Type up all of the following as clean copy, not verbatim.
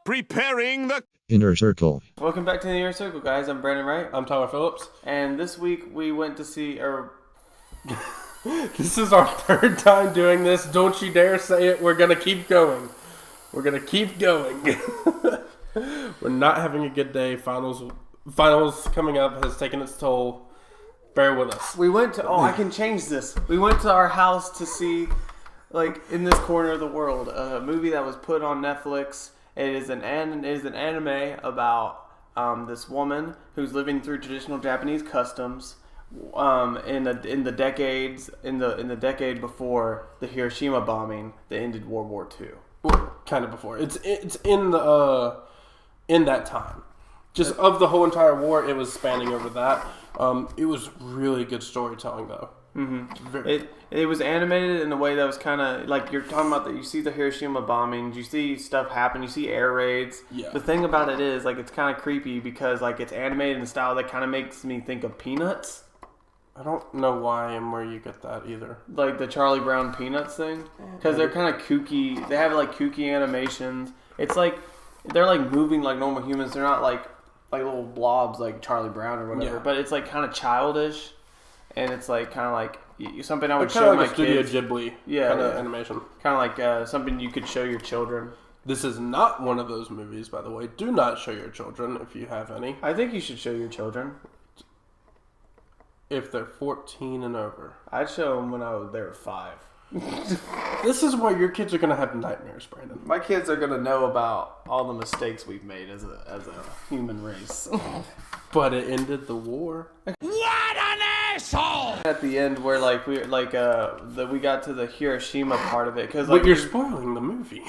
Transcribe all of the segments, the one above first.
Preparing the Inner Circle. Welcome back to the Inner Circle, guys. I'm Brandon Wright. I'm Tyler Phillips. And this week we went to see... This is our third time doing this. Don't you dare say it. We're going to keep going. We're going to keep going. We're not having a good day. Finals coming up has taken its toll. Bear with us. We went to... Oh, I can change this. We went to our house to see, like, in this corner of the world, a movie that was put on Netflix. It is an anime about this woman who's living through traditional Japanese customs in the decade before the Hiroshima bombing that ended World War II. Well, kind of before. It's in that time. Just of the whole entire war, it was spanning over that. It was really good storytelling, though. Mm-hmm. It was animated in a way that was kind of like you're talking about that. You see the Hiroshima bombings, you see stuff happen, you see air raids. Yeah. The thing about it is like it's kind of creepy because like it's animated in a style that kind of makes me think of Peanuts. I don't know why and where you get that either. Like the Charlie Brown Peanuts thing, because they're kind of kooky. They have like kooky animations. It's like they're like moving like normal humans. They're not like little blobs like Charlie Brown or whatever. Yeah. But it's like kind of childish. And it's like kind of like something I would kind show of like my a Studio kids. Ghibli kind of animation. Kind of like something you could show your children. This is not one of those movies, by the way. Do not show your children if you have any. I think you should show your children. If they're 14 and over. I'd show them when they were 5. This is why your kids are going to have nightmares, Brandon. My kids are going to know about all the mistakes we've made as a human race. But it ended the war. What an asshole! At the end, where we got to the Hiroshima part of it, because But you're spoiling the movie.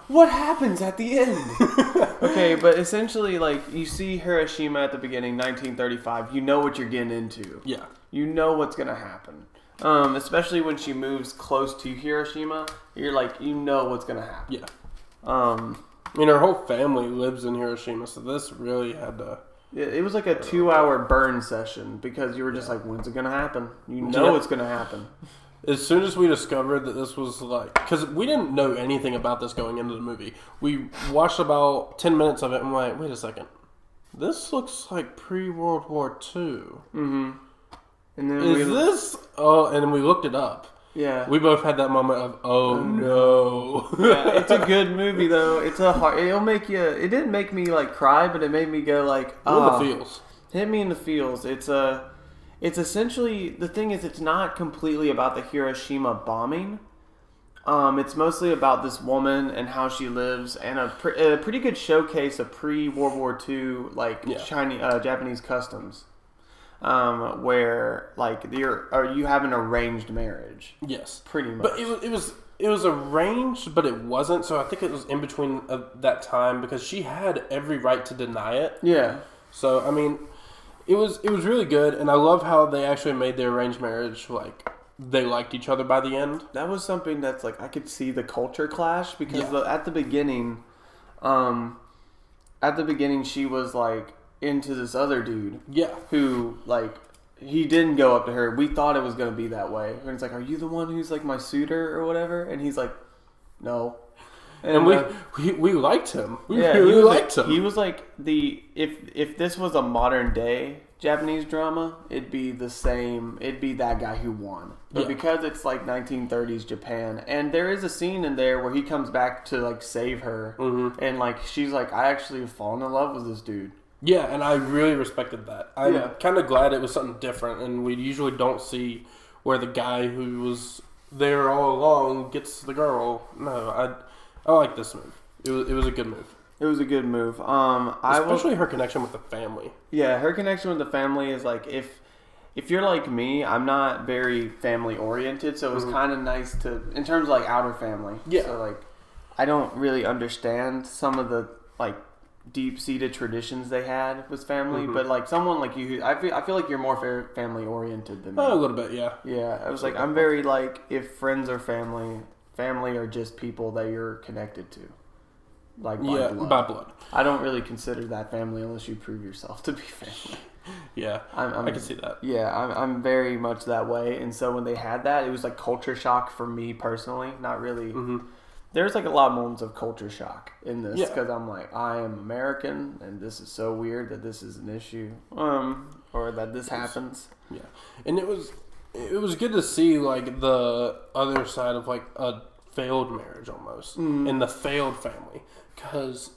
What happens at the end? Okay, but essentially, like you see Hiroshima at the beginning, 1935. You know what you're getting into. Yeah. You know what's gonna happen. Especially when she moves close to Hiroshima, you're like, you know what's gonna happen. Yeah. I mean, her whole family lives in Hiroshima, so this really had to... It was like a 2-hour burn session because you were just like, when's it going to happen? You know it's going to happen. As soon as we discovered that this was like... Because we didn't know anything about this going into the movie. We watched about 10 minutes of it and we're like, wait a second. This looks like pre-World War II. Mm-hmm. And then and then we looked it up. Yeah. We both had that moment of, oh no. Yeah, it's a good movie though. It'll make you, it didn't make me like cry, but it made me go like, oh. In the feels. Hit me in the feels. It's essentially, the thing is it's not completely about the Hiroshima bombing. It's mostly about this woman and how she lives and a pretty good showcase of pre-World War II, Japanese customs. Where like you have an arranged marriage. Yes, pretty much. But it was arranged, but it wasn't. So I think it was in between that time because she had every right to deny it. Yeah. So I mean, it was really good, and I love how they actually made their arranged marriage like they liked each other by the end. That was something that's like I could see the culture clash because at the beginning, she was like into this other dude. Yeah. Who, like, he didn't go up to her. We thought it was going to be that way. And it's like, are you the one who's, like, my suitor or whatever? And he's like, no. And we liked him. We really liked him. He was, like, if this was a modern day Japanese drama, it'd be the same. It'd be that guy who won. But because it's, like, 1930s Japan, and there is a scene in there where he comes back to, like, save her. Mm-hmm. And, like, she's like, I actually have fallen in love with this dude. Yeah, and I really respected that. I'm kind of glad it was something different, and we usually don't see where the guy who was there all along gets the girl. No, I like this move. It was a good move. It was a good move. Especially her connection with the family. Yeah, her connection with the family is like if you're like me, I'm not very family oriented, so it was kind of nice to in terms of like outer family. Yeah. So like I don't really understand some of the like deep-seated traditions they had with family, but like someone like you, I feel like you're more family oriented than me. Oh, a little bit, yeah. Yeah, I was like, I'm very like, if friends are family are just people that you're connected to. like by Yeah, blood. by blood. I don't really consider that family unless you prove yourself to be family. Yeah, I can see that. Yeah, I'm very much that way. And so when they had that, it was like culture shock for me personally. Not really. Mm-hmm. There's like a lot of moments of culture shock in this Yeah. because I'm like, I am American, and this is so weird that this is an issue, or that this happens. Yeah, and it was good to see like the other side of like a failed marriage almost, and the failed family, because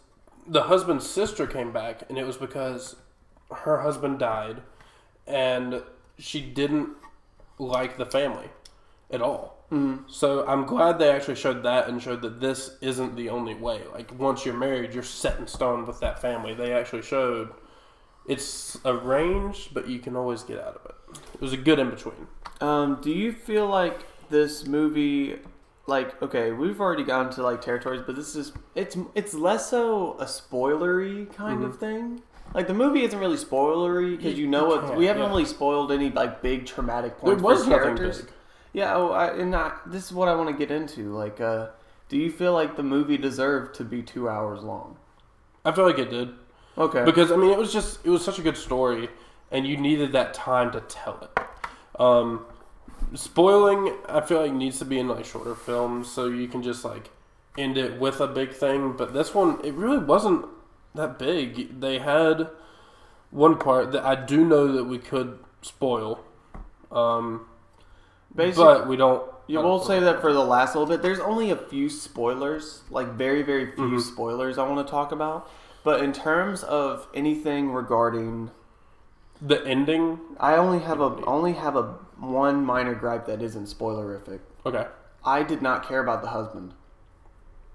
the husband's sister came back, and it was because her husband died, and she didn't like the family at all. So I'm glad they actually showed that and showed that this isn't the only way. Like once you're married, you're set in stone with that family. They actually showed it's arranged, but you can always get out of it. It was a good in between. Do you feel like this movie, like, okay, we've already gotten to like territories, but this is it's less so a spoilery kind of thing. Like the movie isn't really spoilery because you know what we haven't really spoiled any like big traumatic points There was for nothing characters. big. Yeah, this is what I want to get into. Like, do you feel like the movie deserved to be 2 hours long? I feel like it did. Okay. Because, I mean, it was such a good story, and you needed that time to tell it. Spoiling, I feel like, needs to be in, like, shorter films, so you can just, like, end it with a big thing. But this one, it really wasn't that big. They had one part that I do know that we could spoil. But we don't. You will say that for the last little bit. There's only a few spoilers, like very, very few spoilers I want to talk about. But in terms of anything regarding the ending, I only have a one minor gripe that isn't spoilerific. okay. I did not care about the husband.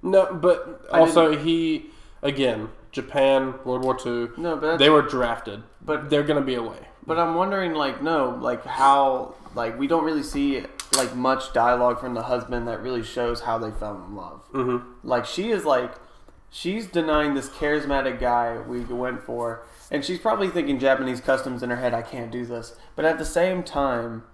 No, but also he, again, Japan, World War II, No, but they were drafted. but- they're going to be away. But I'm wondering, like, no, like how, like we don't really see like much dialogue from the husband that really shows how they fell in love. Mm-hmm. Like she's denying this charismatic guy we went for, and she's probably thinking Japanese customs in her head. I can't do this, but at the same time,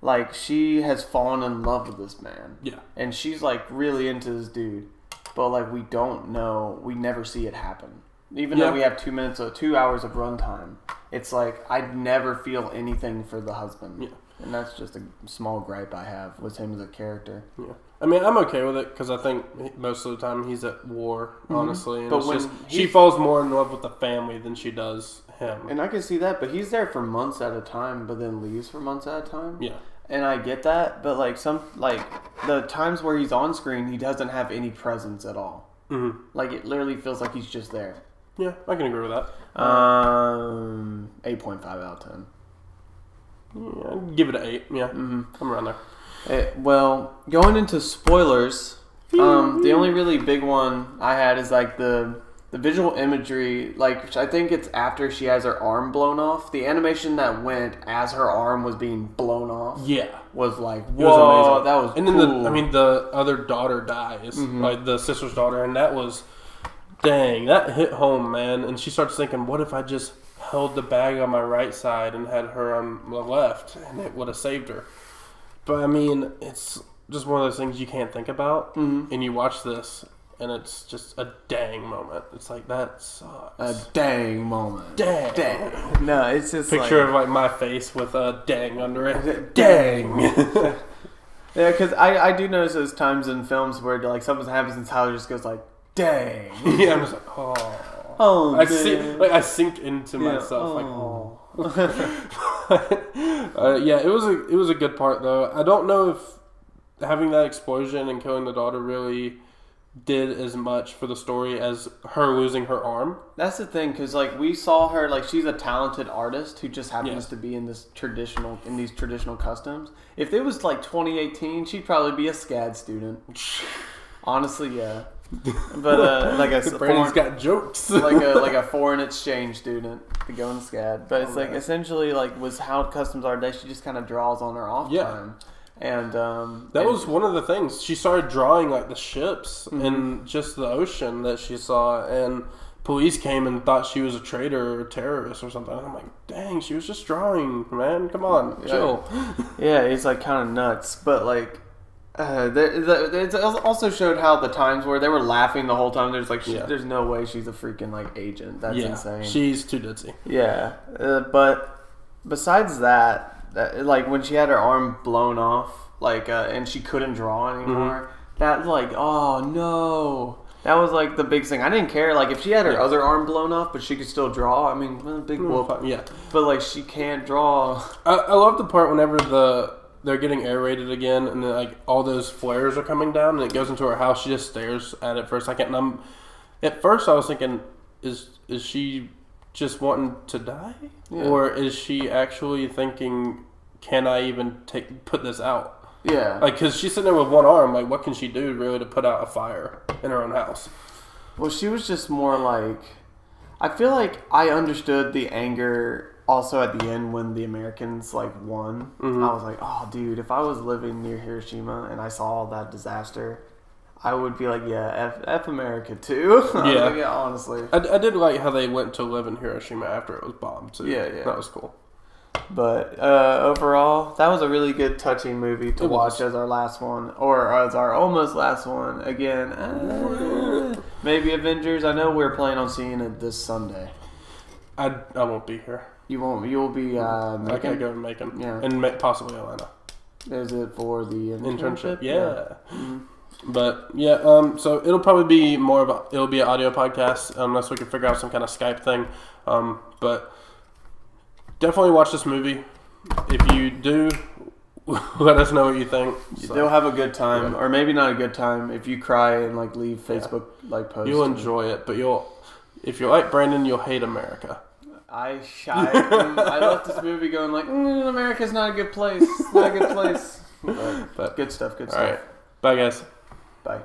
like she has fallen in love with this man. Yeah. And she's like really into this dude, but like we don't know. We never see it happen. Even though we have 2 hours of runtime, it's like I never feel anything for the husband. Yeah. And that's just a small gripe I have with him as a character. Yeah. I mean, I'm okay with it because I think most of the time he's at war, honestly. And But it's when just, she falls more in love with the family than she does him. And I can see that, but he's there for months at a time, but then leaves for months at a time. Yeah. And I get that, but like the times where he's on screen, he doesn't have any presence at all. Mm-hmm. Like it literally feels like he's just there. Yeah, I can agree with that. 8.5 out of 10. Yeah, I'd give it an 8. Yeah, I'm around there. Well, going into spoilers, the only really big one I had is like the visual imagery. Like I think it's after she has her arm blown off. The animation that went as her arm was being blown off. Yeah. Was like, It whoa, was amazing. that was and then cool. the other daughter dies, like the sister's daughter, and that was, dang, that hit home, man. And she starts thinking, what if I just held the bag on my right side and had her on the left, and it would have saved her. But I mean, it's just one of those things you can't think about, and you watch this, and it's just a dang moment. It's like, that sucks. A dang moment. Dang. Dang. No, it's just Picture like, of like my face with a dang under it. Dang. yeah, because I do notice those times in films where like something happens and Tyler just goes like, dang. Yeah, I'm just like, oh. Oh, I dang. sink into myself like, oh. yeah, it was a good part though. I don't know if having that explosion and killing the daughter really did as much for the story as her losing her arm. That's the thing, because like we saw her, like she's a talented artist who just happens to be in these traditional customs. If it was like 2018, she'd probably be a SCAD student. Honestly, yeah. But like a Brandon's got jokes. like a foreign exchange student to go in SCAD. But it's like essentially like was how customs are today. She just kind of draws on her off time. And that was one of the things. She started drawing like the ships and just the ocean that she saw, and police came and thought she was a traitor or a terrorist or something. And I'm like, dang, she was just drawing, man. Come on, chill. Yeah, it's like kind of nuts. But like It also showed how the times were. They were laughing the whole time. There's like, Yeah. there's no way she's a freaking like agent. That's insane. She's too ditzy. Yeah, but besides that, like when she had her arm blown off, like and she couldn't draw anymore. That like, oh no, that was like the big thing. I didn't care. Like if she had her other arm blown off, but she could still draw. I mean, big whoop. Yeah. But like she can't draw. I love the part whenever they're getting aerated again, and then like all those flares are coming down, and it goes into her house. She just stares at it for a second, and at first I was thinking, is she just wanting to die, or is she actually thinking, can I even put this out? Yeah. Like, because she's sitting there with one arm. Like, what can she do really to put out a fire in her own house? Well, she was just more like, I feel like I understood the anger also at the end when the Americans like won. I was like, oh dude, if I was living near Hiroshima and I saw all that disaster, I would be like, yeah, F America too. Yeah. Like, yeah, honestly. I did like how they went to live in Hiroshima after it was bombed too. Yeah. That was cool. But overall, that was a really good, touching movie to watch as our last one, or as our almost last one. Again, maybe Avengers. I know we're planning on seeing it this Sunday. I won't be here. You won't. You'll be. I gotta go to Macon. Yeah. And possibly Atlanta. Is it for the internship? Yeah. But yeah, so it'll probably be it'll be an audio podcast unless we can figure out some kind of Skype thing. But definitely watch this movie. If you do, let us know what you think. So, They'll have a good time, or maybe not a good time if you cry and like leave Facebook like posts. you'll enjoy it, but if you're like Brandon, you'll hate America. I left this movie going like, America's not a good place. It's not a good place. But But good stuff. Good all stuff. right, bye guys. Bye.